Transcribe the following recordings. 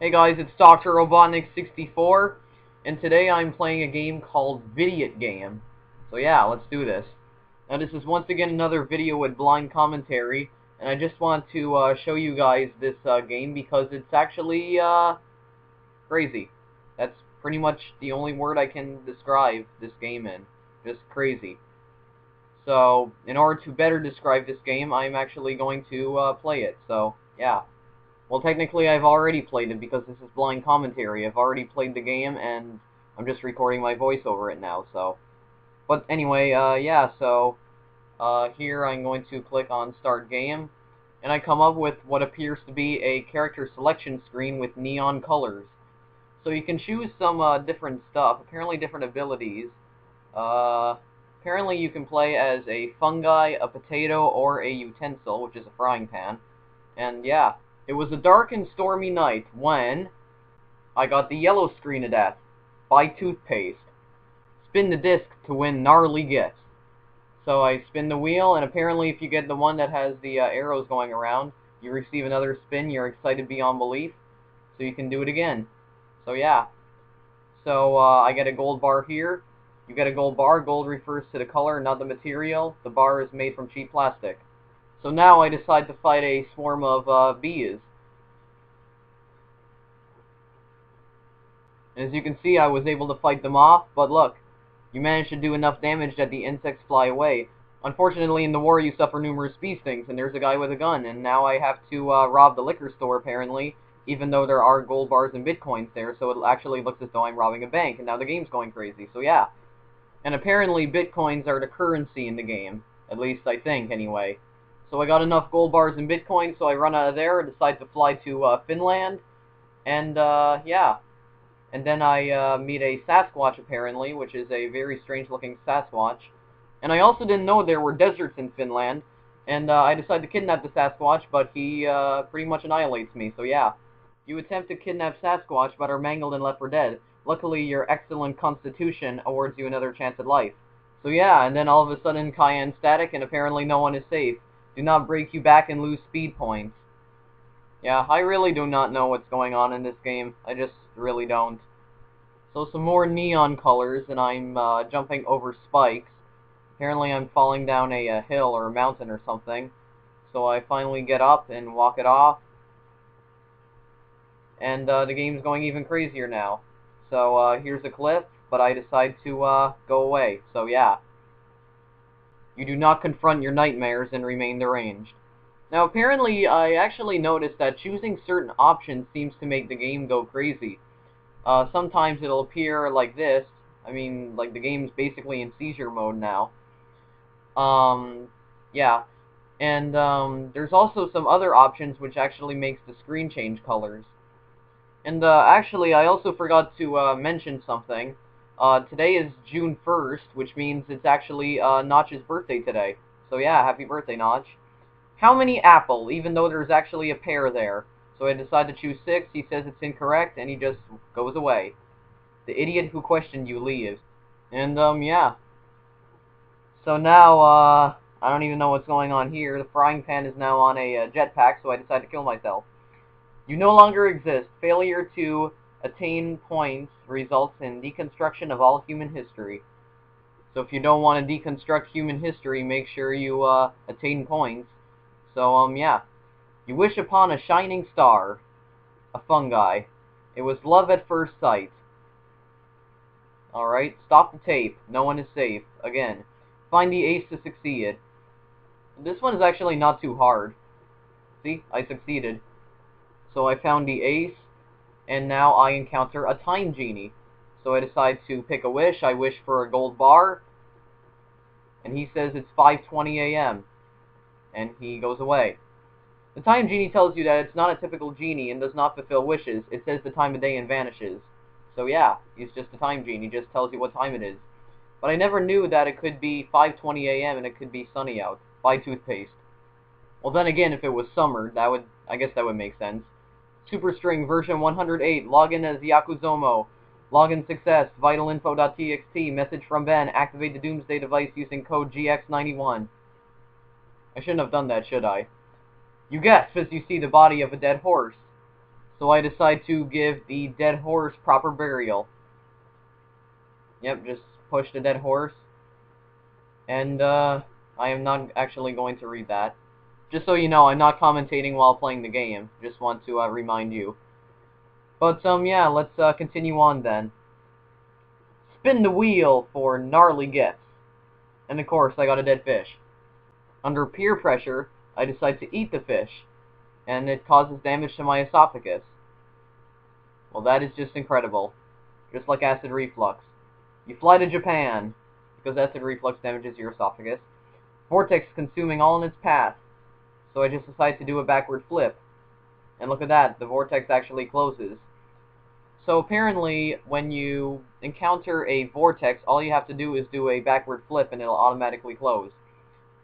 Hey guys, it's Dr. Robotnik64, and today I'm playing a game called Vidiot game. So yeah, let's do this. Now this is once again another video with blind commentary, and I just want to show you guys this game because it's actually crazy. That's pretty much the only word I can describe this game in. Just crazy. So, in order to better describe this game, I'm actually going to play it. So, yeah. Well, technically, I've already played it because this is blind commentary. I've already played the game, and I'm just recording my voice over it now, so. But anyway, yeah, so here I'm going to click on Start Game, and I come up with what appears to be a character selection screen with neon colors. So you can choose some different stuff, apparently different abilities. Uh, Apparently you can play as a fungi, a potato, or a utensil, which is a frying pan. And yeah. It was a dark and stormy night when I got the yellow screen of death. Buy toothpaste. Spin the disc to win gnarly gifts. So I spin the wheel, and apparently if you get the one that has the arrows going around, you receive another spin. You're excited beyond belief, so you can do it again. So yeah. So I get a gold bar here. You get a gold bar. Gold refers to the color, not the material. The bar is made from cheap plastic. So now I decide to fight a swarm of bees. And as you can see, I was able to fight them off, but look, you managed to do enough damage that the insects fly away. Unfortunately, in the war, you suffer numerous bee stings, and there's a guy with a gun, and now I have to rob the liquor store, apparently, even though there are gold bars and bitcoins there, so it actually looks as though I'm robbing a bank, and now the game's going crazy, so yeah. And apparently, bitcoins are the currency in the game, at least I think, anyway. So I got enough gold bars and bitcoins, so I run out of there and decide to fly to Finland, and yeah. And then I meet a Sasquatch, apparently, which is a very strange-looking Sasquatch. And I also didn't know there were deserts in Finland, and I decide to kidnap the Sasquatch, but he pretty much annihilates me, so yeah. You attempt to kidnap Sasquatch, but are mangled and left for dead. Luckily, your excellent constitution awards you another chance at life. So yeah, and then all of a sudden, Cayenne static, and apparently no one is safe. Do not break you back and lose speed points. Yeah, I really do not know what's going on in this game. I just really don't. So some more neon colors, and I'm jumping over spikes. Apparently I'm falling down a hill or a mountain or something. So I finally get up and walk it off. And the game's going even crazier now. So here's a cliff, but I decide to go away. So yeah. You do not confront your nightmares and remain deranged. Now apparently I actually noticed that choosing certain options seems to make the game go crazy. Sometimes it'll appear like this. I mean, like the game's basically in seizure mode now. Yeah. And there's also some other options which actually makes the screen change colors. And actually, I also forgot to mention something. Today is June 1st, which means it's actually Notch's birthday today. So yeah, happy birthday, Notch. How many apple, even though there's actually a pair there? So I decide to choose 6, he says it's incorrect, and he just goes away. The idiot who questioned you leaves. And, yeah. So now, I don't even know what's going on here. The frying pan is now on a jetpack, so I decide to kill myself. You no longer exist. Failure to attain points results in deconstruction of all human history. So if you don't want to deconstruct human history, make sure you, attain points. So, yeah. You wish upon a shining star. A fungi. It was love at first sight. Alright, stop the tape. No one is safe. Again. Find the ace to succeed. This one is actually not too hard. See? I succeeded. So I found the ace, and now I encounter a time genie. So I decide to pick a wish. I wish for a gold bar, and he says it's 5:20 a.m. and he goes away. The time genie tells you that it's not a typical genie and does not fulfill wishes. It says the time of day and vanishes. So yeah, he's just a time genie. He just tells you what time it is. But I never knew that it could be 5:20 a.m. and it could be sunny out. Buy toothpaste. Well, then again, if it was summer, I guess that would make sense. Superstring version 108. Login as Yakuzomo. Login success. Vitalinfo.txt. Message from Ben. Activate the Doomsday device using code GX91. I shouldn't have done that, should I? You gasp as you see the body of a dead horse. So I decide to give the dead horse proper burial. Yep, just push the dead horse. And, I am not actually going to read that. Just so you know, I'm not commentating while playing the game. Just want to, remind you. But, yeah, let's, continue on then. Spin the wheel for gnarly gifts. And of course, I got a dead fish. Under peer pressure, I decide to eat the fish. And it causes damage to my esophagus. Well, that is just incredible. Just like acid reflux. You fly to Japan, because acid reflux damages your esophagus. Vortex consuming all in its path. So I just decide to do a backward flip. And look at that, the vortex actually closes. So apparently, when you encounter a vortex, all you have to do is do a backward flip and it'll automatically close.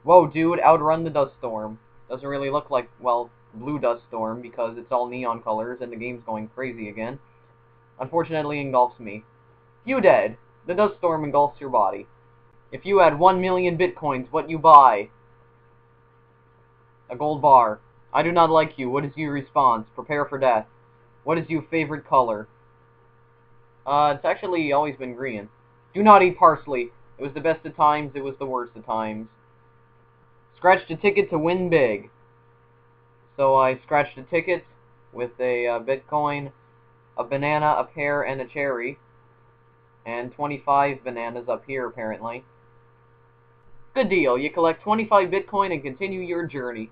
Whoa, dude, outrun the dust storm. Doesn't really look like, well, blue dust storm because it's all neon colors and the game's going crazy again. Unfortunately, engulfs me. You dead. The dust storm engulfs your body. If you had 1 million bitcoins, what you buy? A gold bar. I do not like you. What is your response? Prepare for death. What is your favorite color? It's actually always been green. Do not eat parsley. It was the best of times, it was the worst of times. Scratched a ticket to win big. So I scratched a ticket with a Bitcoin, a banana, a pear, and a cherry. And 25 bananas up here, apparently. Good deal. You collect 25 Bitcoin and continue your journey.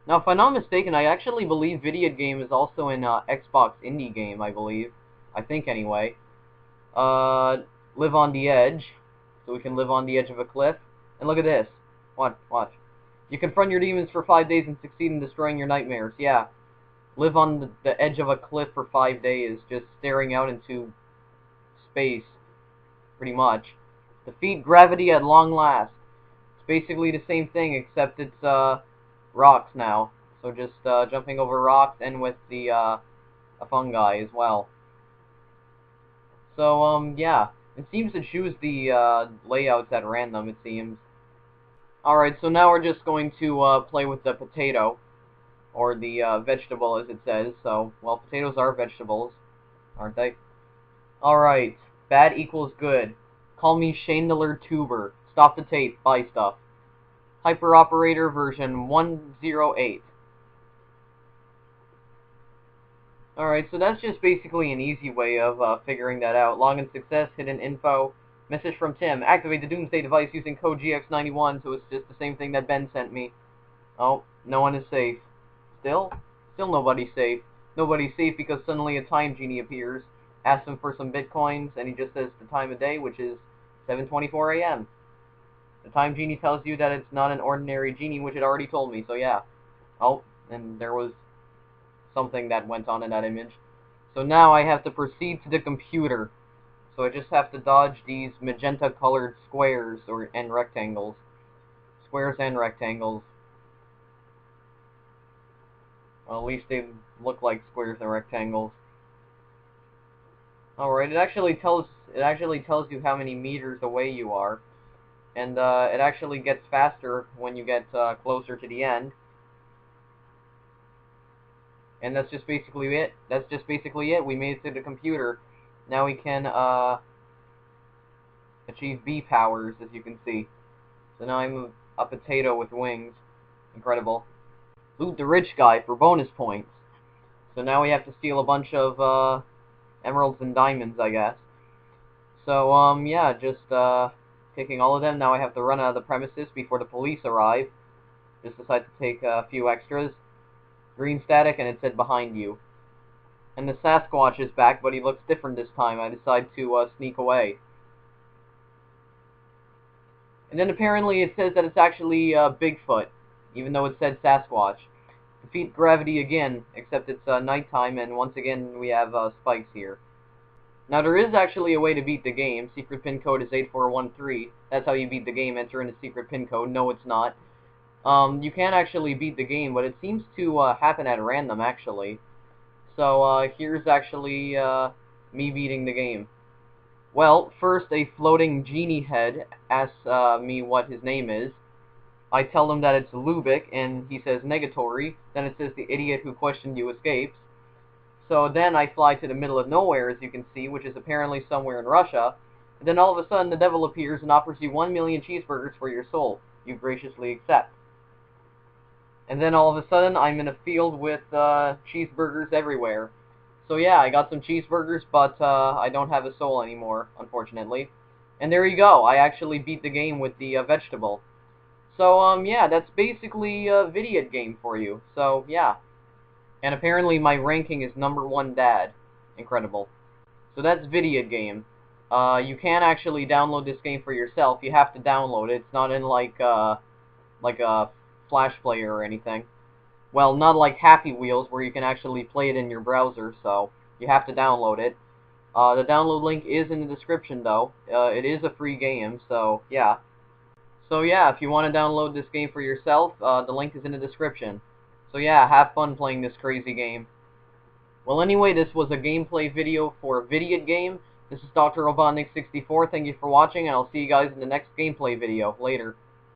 Now, if I'm not mistaken, I actually believe Vidiot game is also in Xbox Indie Game, I believe. I think, anyway. Live on the edge. So we can live on the edge of a cliff. And look at this. Watch. You confront your demons for 5 days and succeed in destroying your nightmares. Yeah. Live on the edge of a cliff for 5 days, just staring out into space. Pretty much. Defeat gravity at long last. It's basically the same thing, except it's, rocks now. So just, jumping over rocks and with the, a fungi as well. So, yeah. It seems to choose the, layouts at random, it seems. Alright, so now we're just going to, play with the potato. Or the, vegetable, as it says. So, well, potatoes are vegetables, aren't they? Alright. Bad equals good. Call me Chandler Tuber. Stop the tape. Buy stuff. Hyperoperator version 108. Alright, so that's just basically an easy way of figuring that out. Login success, hidden info. Message from Tim. Activate the Doomsday device using code GX91, so it's just the same thing that Ben sent me. Oh, no one is safe. Still nobody's safe. Nobody's safe because suddenly a time genie appears. Asks him for some bitcoins, and he just says the time of day, which is 7:24 a.m. The time genie tells you that it's not an ordinary genie, which it already told me, so yeah. Oh, and there was something that went on in that image. So now I have to proceed to the computer. So I just have to dodge these magenta-colored squares and rectangles. Squares and rectangles. Well, at least they look like squares and rectangles. Alright, it actually tells you how many meters away you are. And it actually gets faster when you get closer to the end. And that's just basically it. We made it to the computer. Now we can achieve B powers, as you can see. So now I'm a potato with wings. Incredible. Loot the rich guy for bonus points. So now we have to steal a bunch of emeralds and diamonds, I guess. So, yeah, just taking all of them. Now I have to run out of the premises before the police arrive. Just decide to take a few extras. Green static, and it said behind you. And the Sasquatch is back, but he looks different this time. I decide to sneak away. And then apparently it says that it's actually Bigfoot, even though it said Sasquatch. Defeat gravity again, except it's nighttime, and once again we have spikes here. Now there is actually a way to beat the game. Secret pin code is 8413. That's how you beat the game. Enter in a secret pin code. No, it's not. You can actually beat the game, but it seems to happen at random, actually. So, here's actually me beating the game. Well, first a floating genie head asks me what his name is. I tell him that it's Lubick, and he says negatory. Then it says the idiot who questioned you escapes. So then I fly to the middle of nowhere, as you can see, which is apparently somewhere in Russia. And then all of a sudden the devil appears and offers you 1,000,000 cheeseburgers for your soul. You graciously accept. And then all of a sudden I'm in a field with cheeseburgers everywhere. So yeah, I got some cheeseburgers, but I don't have a soul anymore, unfortunately. And there you go. I actually beat the game with the vegetable. So yeah, that's basically a Vidiot game for you. So yeah. And apparently my ranking is #1 dad. Incredible. So that's Vidiot game. You can actually download this game for yourself. You have to download it. It's not in like a Flash player or anything. Well, not like Happy Wheels where you can actually play it in your browser, so you have to download it. The download link is in the description, though. It is a free game, so yeah. So yeah, if you want to download this game for yourself, the link is in the description. So yeah, have fun playing this crazy game. Well, anyway, this was a gameplay video for Vidiot game. This is Dr. Robotnik 64. Thank you for watching, and I'll see you guys in the next gameplay video. Later.